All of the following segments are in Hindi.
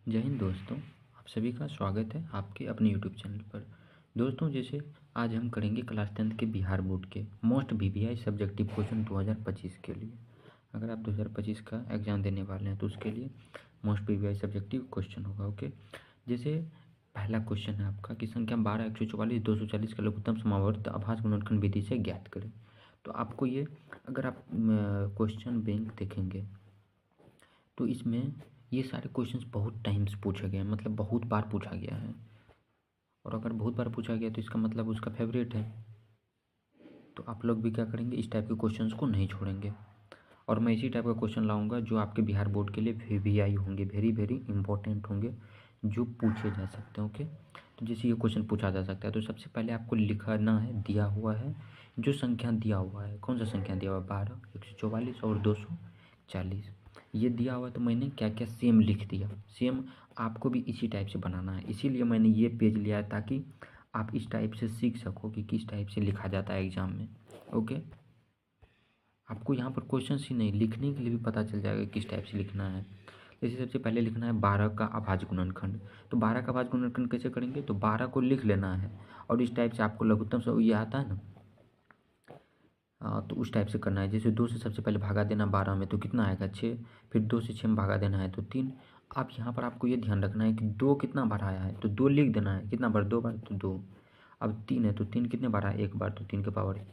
जय हिंद दोस्तों। आप सभी का स्वागत है आपके अपने यूट्यूब चैनल पर। दोस्तों, जैसे आज हम करेंगे क्लास 10th के बिहार बोर्ड के मोस्ट वीवीआई सब्जेक्टिव क्वेश्चन 2025 के लिए। अगर आप 2025 का एग्ज़ाम देने वाले हैं तो उसके लिए मोस्ट वीवीआई सब्जेक्टिव क्वेश्चन होगा। ओके, जैसे पहला क्वेश्चन है आपका कि संख्या 12, 144, 240 का लघुत्तम समावर्त आभास गुणनखंड विधि से ज्ञात करें। तो आपको ये, अगर आप क्वेश्चन बैंक देखेंगे तो इसमें ये सारे क्वेश्चंस बहुत टाइम्स पूछे गए हैं, मतलब बहुत बार पूछा गया है। और अगर बहुत बार पूछा गया तो इसका मतलब उसका फेवरेट है। तो आप लोग भी क्या करेंगे, इस टाइप के क्वेश्चंस को नहीं छोड़ेंगे। और मैं इसी टाइप का क्वेश्चन लाऊंगा जो आपके बिहार बोर्ड के लिए वीवीआई होंगे, वेरी वेरी इंपॉर्टेंट होंगे, जो पूछे जा सकते हैं। ओके, तो जैसे ये क्वेश्चन पूछा जा सकता है तो सबसे पहले आपको लिखना है, दिया हुआ है जो संख्या दिया हुआ है, कौन सा संख्या दिया हुआ है, 12, 144 और 240 ये दिया हुआ है। तो मैंने क्या क्या सेम लिख दिया। सेम आपको भी इसी टाइप से बनाना है, इसीलिए मैंने ये पेज लिया है ताकि आप इस टाइप से सीख सको कि किस टाइप से लिखा जाता है एग्ज़ाम में। ओके, आपको यहाँ पर क्वेश्चंस ही नहीं, लिखने के लिए भी पता चल जाएगा किस टाइप से लिखना है। जैसे सबसे पहले लिखना है 12 का अभाज्य गुणनखंड। तो 12 का अभाज्य गुणनखंड कैसे करेंगे, तो 12 को लिख लेना है और इस टाइप से आपको लघुत्तम से ये आता है ना, तो उस टाइप से करना है। जैसे 2 से सबसे पहले भागा देना 12 में तो कितना आएगा, 6। फिर 2 से 6 में भागा देना है तो 3। अब यहाँ पर आपको ये ध्यान रखना है कि 2 कितना बार आया है, तो 2 लिख देना है। कितना बार, 2 बार तो 2। अब 3 है तो 3 कितने बार आया, 1 बार, तो 3 के पावर 1।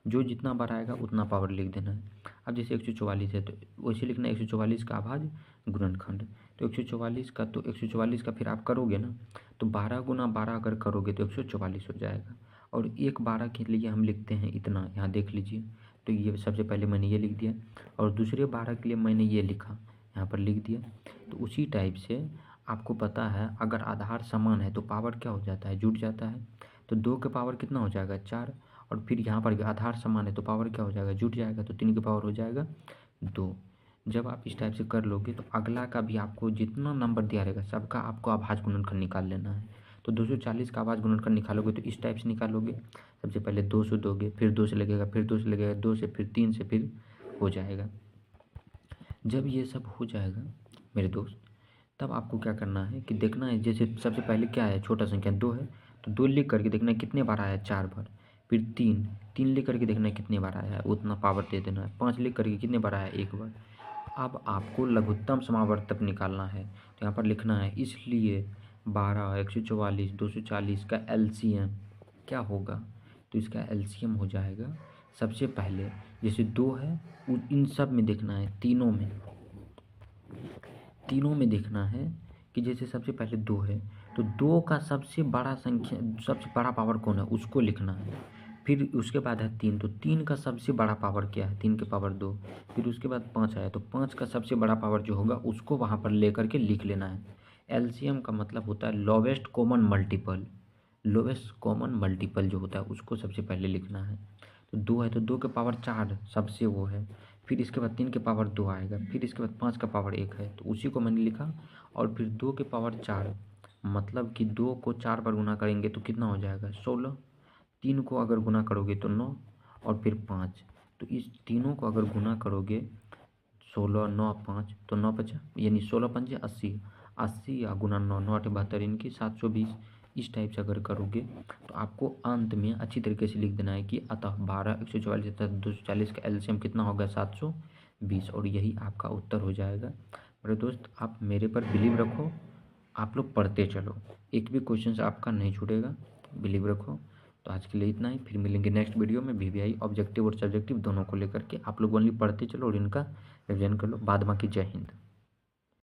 जो जितना बार आएगा उतना पावर लिख देना है। अब जैसे 144 है तो वैसे लिखना है 144 का अभाज्य गुणनखंड। तो 144 का फिर आप करोगे ना, तो 12 गुना 12 अगर करोगे तो 144 हो जाएगा। और एक 12 के लिए हम लिखते हैं इतना, यहाँ देख लीजिए। तो ये सबसे पहले मैंने ये लिख दिया और दूसरे 12 के लिए मैंने ये लिखा, यहाँ पर लिख दिया। तो उसी टाइप से आपको पता है अगर आधार समान है तो पावर क्या हो जाता है, जुड़ जाता है। तो 2 के पावर कितना हो जाएगा, 4। और फिर यहाँ पर भी आधार समान है तो पावर क्या हो जाएगा, जुट जाएगा। तो 3 के पावर हो जाएगा 2। जब आप इस टाइप से कर लोगे तो अगला का भी आपको जितना नंबर दिया रहेगा सबका आपको अभाज्य गुणनखंड निकाल लेना है। तो 240 का अभाज्य गुणनखंड निकालोगे तो इस टाइप से निकालोगे। सबसे पहले 2 से दोगे, फिर 2 से लगेगा, फिर 2 से लगेगा, 2 से, फिर 3 से, फिर हो जाएगा। जब ये सब हो जाएगा मेरे दोस्त, तब आपको क्या करना है कि देखना है। जैसे सबसे पहले क्या है, छोटा संख्या 2 है तो 2 लिख करके देखना है कितने बार आया है, 4 बार। फिर 3 लिख करके देखना है कितने बार आया है, उतना पावर दे देना है। 5 लिख करके कितने बार आया है, 1 बार। अब आपको लघुत्तम समावर्तक निकालना है तो यहाँ पर लिखना है, इसलिए 12, 144, 240 का एलसीएम क्या होगा। तो इसका एलसीएम हो जाएगा, सबसे पहले जैसे 2 है इन सब में देखना है, तीनों में देखना है कि जैसे सबसे पहले 2 है तो 2 का सबसे बड़ा संख्या, सबसे बड़ा पावर कौन है उसको लिखना है। फिर उसके बाद है 3, तो 3 का सबसे बड़ा पावर क्या है, 3 के पावर 2। फिर उसके बाद 5 आया तो 5 का सबसे बड़ा पावर जो होगा उसको वहाँ पर ले करके लिख लेना है। एलसीएम का मतलब होता है lowest common multiple. Lowest common multiple जो होता है उसको सबसे पहले लिखना है। तो 2 है तो 2 के पावर 4 सबसे वो है। फिर इसके बाद 3 के पावर 2 आएगा, फिर इसके बाद 5 का पावर 1 है तो उसी को मैंने लिखा। और फिर 2 के पावर 4, मतलब कि 2 को 4 बार गुना करेंगे तो कितना हो जाएगा, 16। 3 को अगर गुना करोगे तो 9 और फिर 5। तो इस तीनों को अगर गुना करोगे 16, 9, 5 तो 9 पचा यानी 16 पंजे 80। 80 या गुना 9, 9 8 72 इनकी 720। इस टाइप से अगर करोगे तो आपको अंत में अच्छी तरीके से लिख देना है कि अतः 12, 144 तथा 240 का एलसीएम कितना होगा, 720। और यही आपका उत्तर हो जाएगा। मेरे दोस्त, आप मेरे पर बिलीव रखो, आप लोग पढ़ते चलो, एक भी क्वेश्चन आपका नहीं छूटेगा, बिलीव रखो। तो आज के लिए इतना ही, फिर मिलेंगे नेक्स्ट वीडियो में। वीवीआई ऑब्जेक्टिव और सब्जेक्टिव दोनों को लेकर के आप लोग ओनली पढ़ते चलो और इनका रिविजन कर लो। बाद बाकी जय हिंद।